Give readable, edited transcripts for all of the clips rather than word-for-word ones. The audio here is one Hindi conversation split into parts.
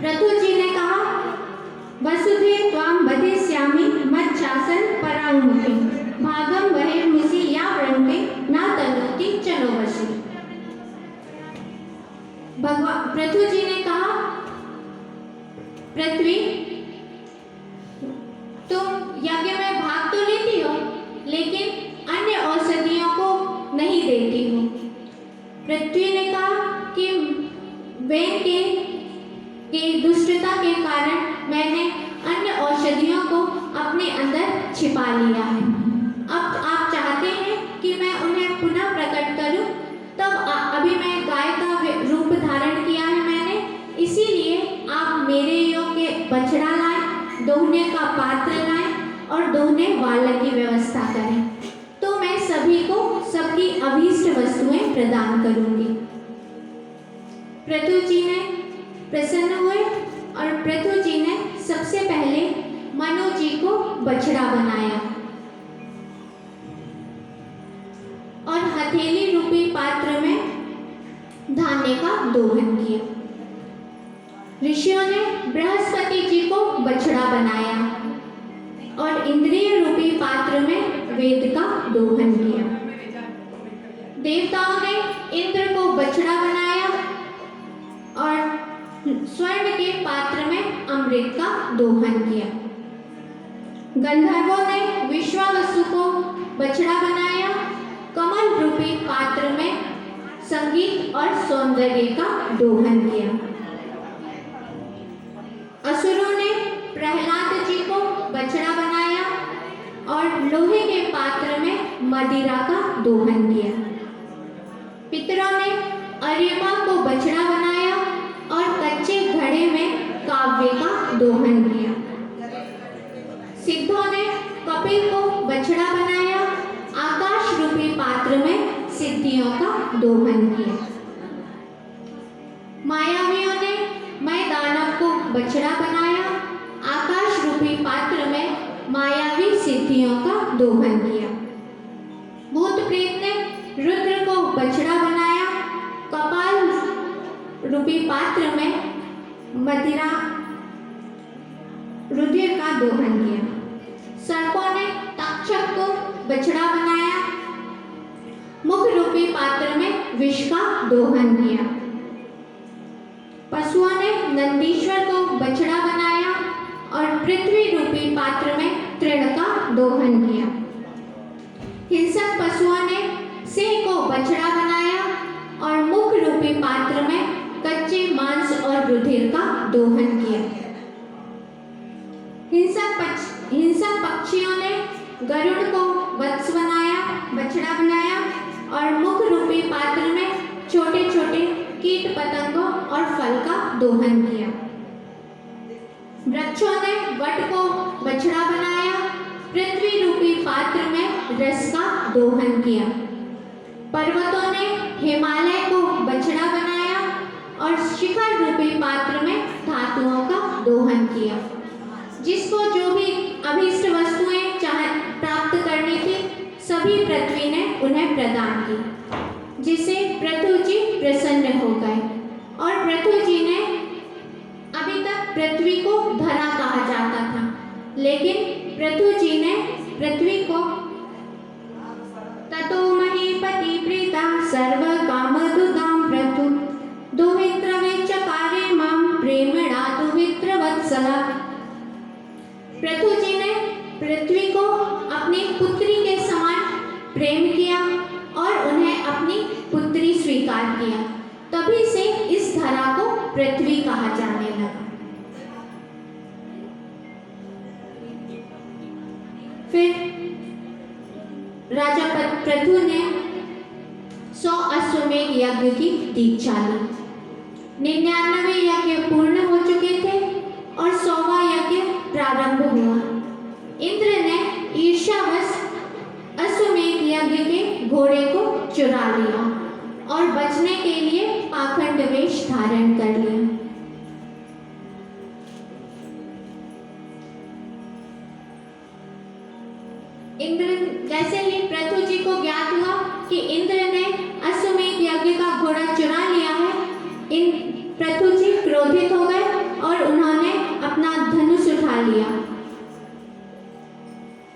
प्रथु जी ने कहा, वसुधे त्वां बधे कारण मैंने अन्य औषधियों को अपने अंदर छिपा लिया है। अब आप चाहते हैं कि मैं उन्हें पुनः प्रकट करूं, तब अभी मैं गाय का रूप धारण किया है मैंने, इसीलिए आप मेरे योग्य बछड़ा लाएं, दोहने का पात्र लाएं और दोहने वाले की व्यवस्था करें, तो मैं सभी को सबकी अभीष्ट वस्तुएं प्रदान करूंगी। पृथु जी ने प्रसन्न हुए और पृथु जी ने सबसे पहले मनु जी को बछड़ा बनाया और हथेली रूपी पात्र में धान्य का दोहन किया। ऋषियों ने बृहस्पति जी को बछड़ा बनाया और इंद्रिय रूपी पात्र में वेद का दोहन किया। देवताओं ने इंद्र को बछड़ा बनाया और स्वर्ण के पात्र में अमृत का दोहन किया। गंधर्वों ने विश्वावसु को बछड़ा बनाया, कमल रूपी पात्र में संगीत और सौंदर्य का दोहन किया। असुरों ने प्रहलाद जी को बछड़ा बनाया और लोहे के पात्र में मदिरा का दोहन किया। पितरों ने अर्यमा को बछड़ा बनाया और कच्चे घड़े में काव्य का दोहन किया। सिद्धों ने कपिल को बछड़ा बनाया, आकाश रूपी पात्र में सिद्धियों का दोहन किया। मायावियों ने मैं दानव को बछड़ा बनाया, आकाश रूपी पात्र में मायावी सिद्धियों का दोहन किया। भूत प्रेत ने रुद्र को बछड़ा बनाया, कपाल रूपी पात्र में मदिरा रुधिर का दोहन किया। सर्पों ने तक्षक को बछड़ा बनाया, मुख रूपी पात्र में विष का दोहन किया। पशुओं ने नंदीश्वर को बछड़ा बनाया और पृथ्वी रूपी पात्र में तृण का दोहन किया। हिंसक पशुओं ने सिंह को बछड़ा बनाया और मुख रूपी पात्र में कच्चे मांस और रुधिर का दोहन किया। हिंसक पक्षियों ने गरुड़ को वत्स बनाया, बछड़ा बनाया और मुख रूपी पात्र में छोटे छोटे कीट पतंगों और फल का दोहन किया। वृक्षों ने वट को बछड़ा बनाया, पृथ्वी रूपी पात्र में रस का दोहन किया। पर्वतों ने हिमालय को बछड़ा बनाया और शिखर रूपी पात्र में धातुओं का दोहन किया। जिसको जो भी अभीष्ट वस्तुएं प्राप्त करनी थी, सभी पृथ्वी ने उन्हें प्रदान की, जिससे पृथु जी प्रसन्न हो गए। और पृथु जी ने, अभी तक पृथ्वी को धरा कहा जाता था, लेकिन पृथु जी ने पृथ्वी को ततो महीपति प्रीता सर्व काम दुदाम पृथु दुहित्र चकारे माम प्रेमणा दुहित्र वत्सला। पृथु जी ने पृथ्वी को अपनी पुत्री के समान प्रेम किया और उन्हें अपनी पुत्री स्वीकार किया, तभी से इस धरा को पृथ्वी कहा जाने लगा। फिर राजा पृथु ने 100 अश्वमेध यज्ञ की दीक्षा ली। 99 यज्ञ पूर्ण हो चुके थे और 100वां यज्ञ प्रारंभ हुआ। इंद्र ने ईर्ष्यावश अश्वमेध यज्ञ के घोड़े को चुरा लिया और बचने के लिए पाखंड वेश धारण कर लिया। इंद्र, जैसे ही पृथु जी को ज्ञात हुआ कि इंद्र ने अश्वमेध यज्ञ का घोड़ा चुरा लिया है, पृथु जी क्रोधित हो गए और उन्होंने अपना धनुष उठा लिया।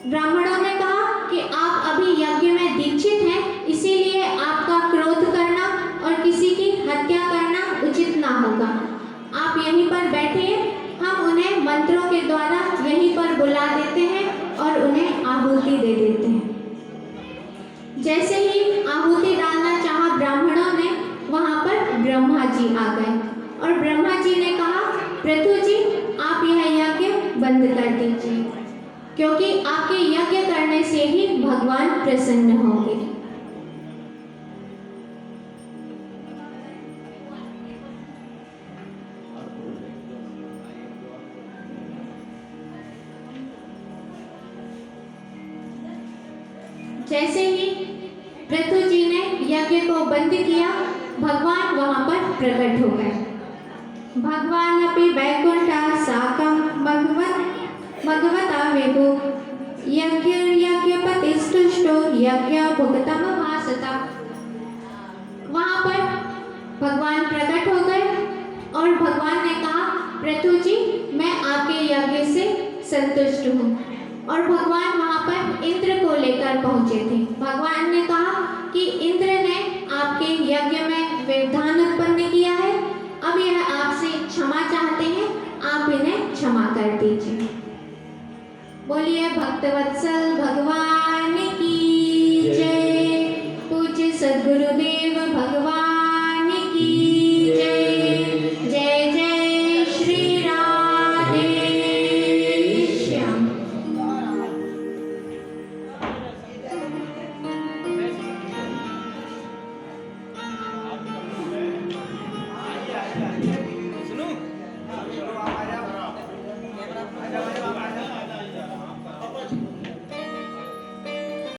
ब्राह्मणों ने कहा कि आप अभी यज्ञ में दीक्षित हैं, इसीलिए आपका क्रोध करना और किसी की हत्या करना उचित ना होगा। आप यहीं पर बैठिए, हम उन्हें मंत्रों के द्वारा यहीं पर बुला देते हैं और उन्हें आहुति दे देते हैं। जैसे ही आहुति डालना चाहा ब्राह्मणों ने, वहां पर ब्रह्मा जी आ गए और ब्रह्मा जी ने कहा, पृथु जी आप यह यज्ञ बंद कर दीजिए, क्योंकि आपके यज्ञ करने से ही भगवान प्रसन्न होंगे। जैसे ही पृथु जी ने यज्ञ को बंद किया, भगवान वहां पर प्रकट हो गए। भगवान अपि वैकुंठा साकं भगवता विभु यज्ञपतिस्तुष्टो यज्ञ भुगतम भासता। वहां पर भगवान प्रकट हो गए और भगवान ने कहा, पृथु जी मैं आपके यज्ञ से संतुष्ट हूँ। और भगवान वहां पर इंद्र को लेकर पहुंचे थे। भगवान ने कहा कि इंद्र ने आपके यज्ञ में व्यवधान उत्पन्न किया है, अब यह आपसे क्षमा चाहते हैं, आप इन्हें क्षमा कर दीजिए। बोलिए भक्तवत्सल भगवान की जय। पूज्य सद्गुरुदेव भगवान की जय। जय जय श्री राधे श्याम। सुनो